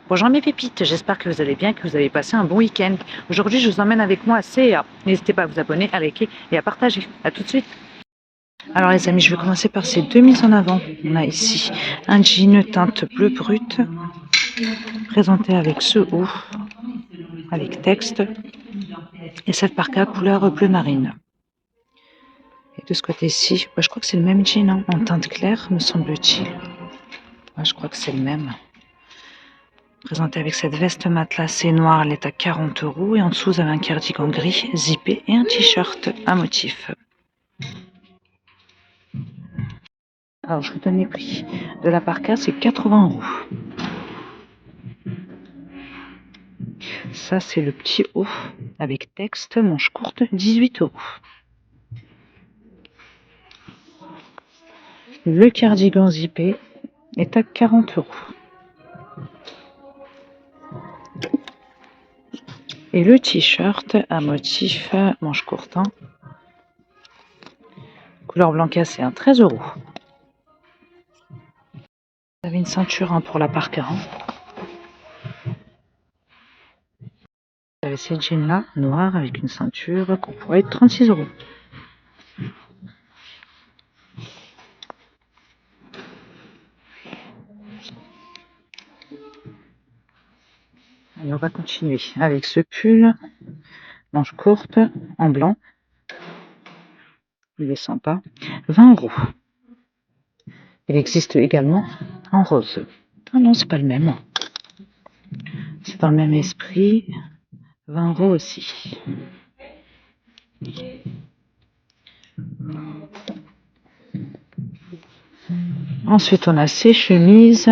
Bonjour mes pépites, j'espère que vous allez bien, que vous avez passé un bon week-end. Aujourd'hui, je vous emmène avec moi à CEA. N'hésitez pas à vous abonner, à liker et à partager. A tout de suite. Alors les amis, je vais commencer par ces deux mises en avant. On a ici un jean teinte bleu brut, présenté avec ce haut, avec texte, et cette parka couleur bleu marine. Et de ce côté-ci, je crois que c'est le même jean, hein, en teinte claire, me semble-t-il. Je crois que c'est le même. Présenté avec cette veste matelassée noire, elle est à 40 € et en dessous vous avez un cardigan gris zippé et un t-shirt à motif. Alors je vous donne les prix de la parka, c'est 80 €. Ça c'est le petit haut avec texte, manche courte, 18 €. Le cardigan zippé est à 40 €. Et le t-shirt à motif manche courte, couleur blanc cassé, 13 €. Vous avez une ceinture pour la parka. Vous avez ces jeans là, noirs, avec une ceinture, qu'on pourrait être 36 €. Et on va continuer avec ce pull, manche courte, en blanc. Il est sympa. 20 €. Il existe également en rose. Ah non, c'est pas le même. C'est dans le même esprit. 20 € aussi. Ensuite, on a ces chemises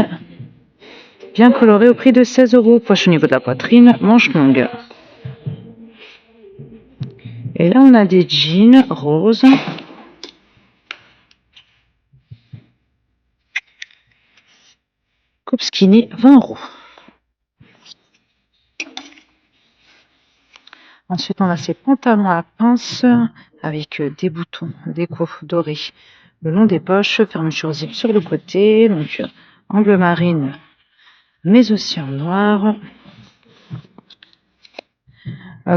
bien colorées au prix de 16 €. Poche au niveau de la poitrine, manche longue. Et là, on a des jeans roses. Coupe skinny, 20 €. Ensuite, on a ces pantalons à pince avec des boutons déco dorés le long des poches, fermeture zip sur le côté, donc en bleu marine, mais aussi en noir.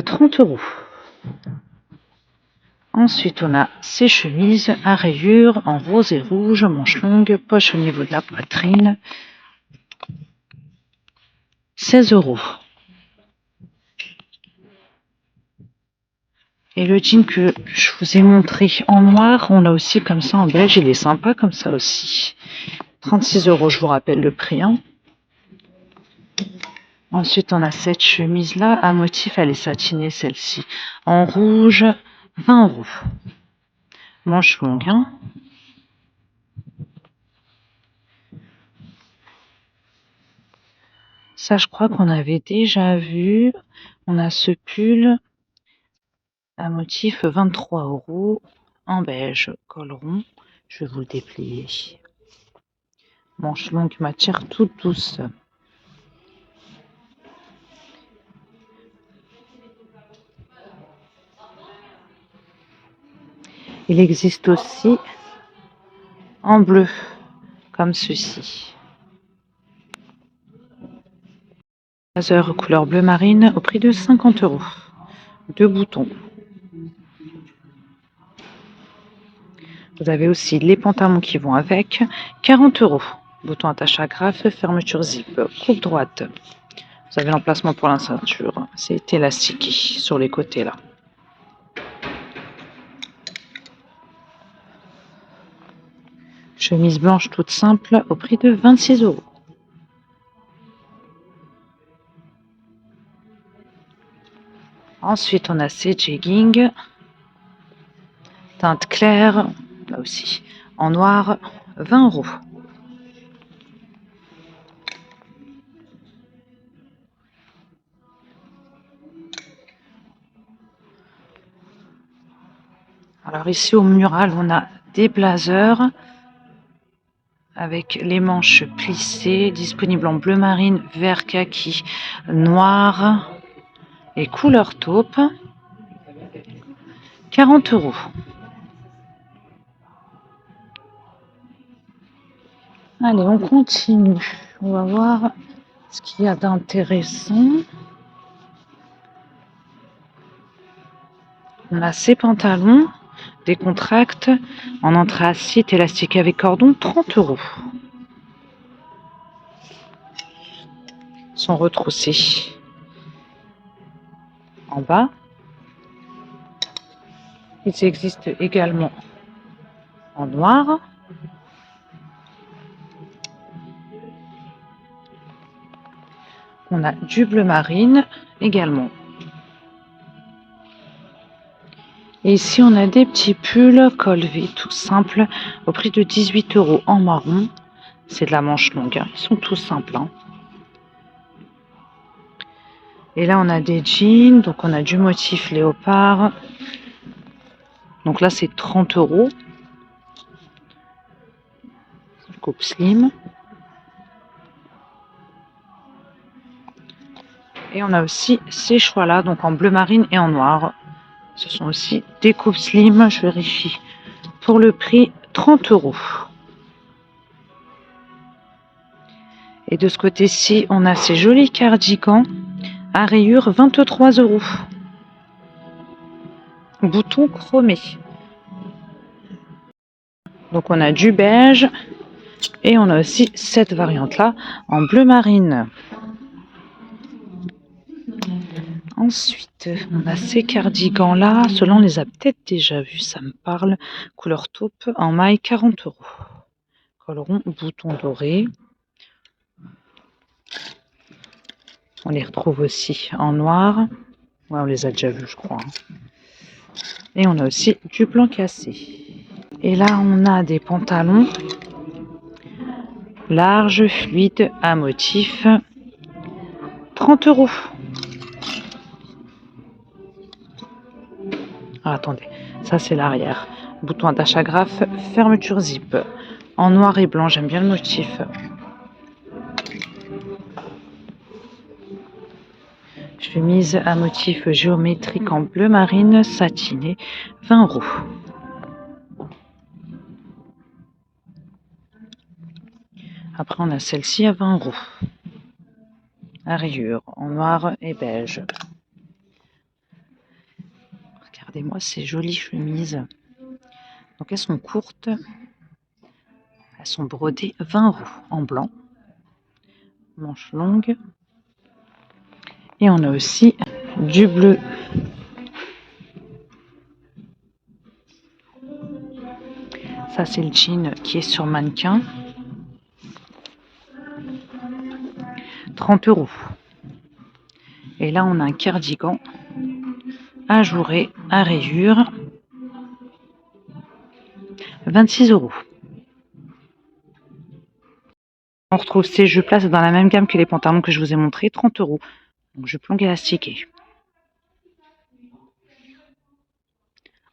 30 €. Ensuite, on a ces chemises à rayures en rose et rouge, manches longues, poche au niveau de la poitrine. 16 €. Et le jean que je vous ai montré en noir, on l'a aussi comme ça en beige, il est sympa comme ça aussi. 36 €, je vous rappelle le prix. Ensuite, on a cette chemise-là à motif, elle est satinée celle-ci, en rouge, 20 €. Manche longue. Ça, je crois qu'on avait déjà vu. On a ce pull à motif 23 € en beige, col rond. Je vais vous le déplier. Manche longue, matière toute douce. Il existe aussi en bleu, comme ceci. Blazer couleur bleu marine au prix de 50 €. 2 boutons. Vous avez aussi les pantalons qui vont avec, 40 €. Bouton attache à graffe, fermeture zip, coupe droite. Vous avez l'emplacement pour la ceinture. C'est élastiqué sur les côtés là. Chemise blanche toute simple au prix de 26 €. Ensuite, on a ces jeggings, teinte claire, là aussi, en noir, 20 €. Alors ici au mural, on a des blazers avec les manches plissées, disponibles en bleu marine, vert kaki, noir et couleur taupe. 40 €. Allez, on continue. On va voir Ce qu'il y a d'intéressant, on a ces pantalons décontracts en anthracite élastique avec cordon, 30 €. Ils sont retroussés en bas. Ils existent également en noir. On a du bleu marine également. Et ici, on a des petits pulls col V tout simple au prix de 18 € en marron. C'est de la manche longue, hein. Ils sont tout simples. Hein. Et là, on a des jeans, donc on a du motif léopard. Donc là, c'est 30 €. Coupe slim. Et on a aussi ces choix-là, donc en bleu marine et en noir. Ce sont aussi des coupes slim, je vérifie. Pour le prix, 30 €. Et de ce côté-ci, on a ces jolis cardigans à rayures, 23 €. Bouton chromé. Donc on a du beige et on a aussi cette variante-là en bleu marine. Ensuite, on a ces cardigans-là. Ceux-là, on les a peut-être déjà vus, ça me parle. Couleur taupe en maille, 40 €. Col rond, bouton doré. On les retrouve aussi en noir. Ouais, on les a déjà vus, je crois. Et on a aussi du blanc cassé. Et là, on a des pantalons larges, fluides, à motif. 30 €. Ah, attendez, ça c'est l'arrière. Bouton attache agrafe, fermeture zip. En noir et blanc, j'aime bien le motif. Chemise à motif géométrique en bleu marine, satiné, 20 €. Après, on a celle-ci à 20 €. À rayures, en noir et beige. Regardez-moi ces jolies chemises. Donc elles sont courtes. Elles sont brodées 20 € en blanc. Manches longues. Et on a aussi du bleu. Ça, c'est le jean qui est sur mannequin. 30 €. Et là, on a un cardigan ajouré à rayures. 26 €. On retrouve ces jupes-là, c'est dans la même gamme que les pantalons que je vous ai montrés, 30 €. Donc, jupe longue élastiquée.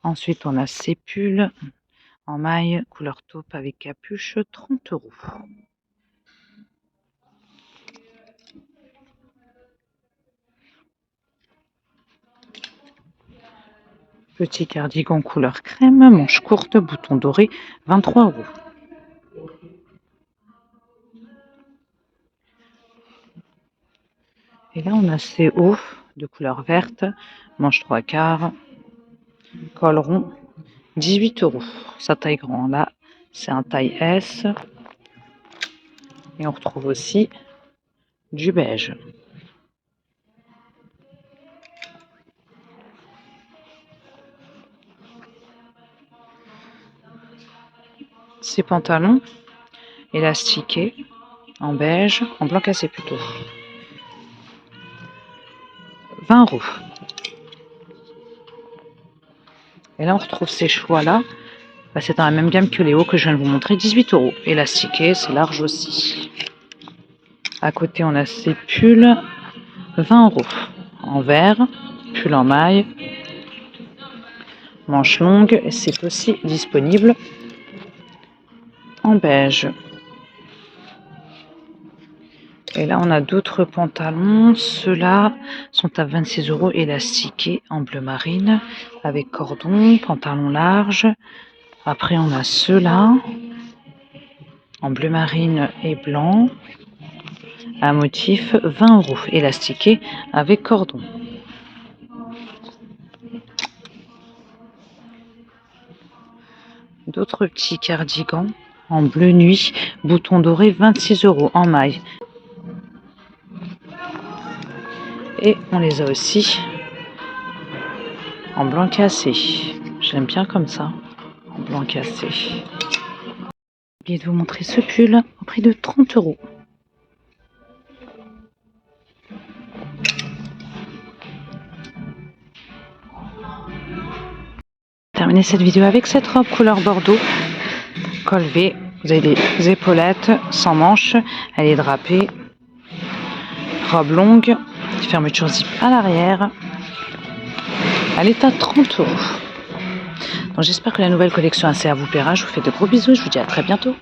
Ensuite, on a ces pulls en maille, couleur taupe avec capuche, 30 €. Petit cardigan couleur crème, manche courte, bouton doré, 23 €. Et là, on a ces hauts de couleur verte, manche 3/4, col rond, 18 €. Ça taille grand. Là, c'est un taille S. Et on retrouve aussi du beige. Ces pantalons élastiqués en beige, en blanc cassé plutôt. 20 €. Et là, on retrouve ces choix-là. Bah, c'est dans la même gamme que les hauts que je viens de vous montrer, 18 €. Élastiqué, c'est large aussi. À côté, on a ces pulls, 20 €. En vert, pull en maille, manche longue, et c'est aussi disponible en beige. Et là, on a d'autres pantalons. Ceux-là sont à 26 € élastiqués en bleu marine avec cordon, pantalon large. Après, on a ceux-là en bleu marine et blanc à motif 20 €, élastiqué avec cordon. D'autres petits cardigans en bleu nuit, bouton doré, 26 € en maille. Et on les a aussi en blanc cassé. J'aime bien comme ça, en blanc cassé. J'ai oublié de vous montrer ce pull au prix de 30 €. Terminer cette vidéo avec cette robe couleur bordeaux, col V. Vous avez des épaulettes sans manches, elle est drapée, robe longue, fermeture zip à l'arrière. Elle est à 30 €. Donc j'espère que la nouvelle collection AC vous plaira. Je vous fais de gros bisous, je vous dis à très bientôt.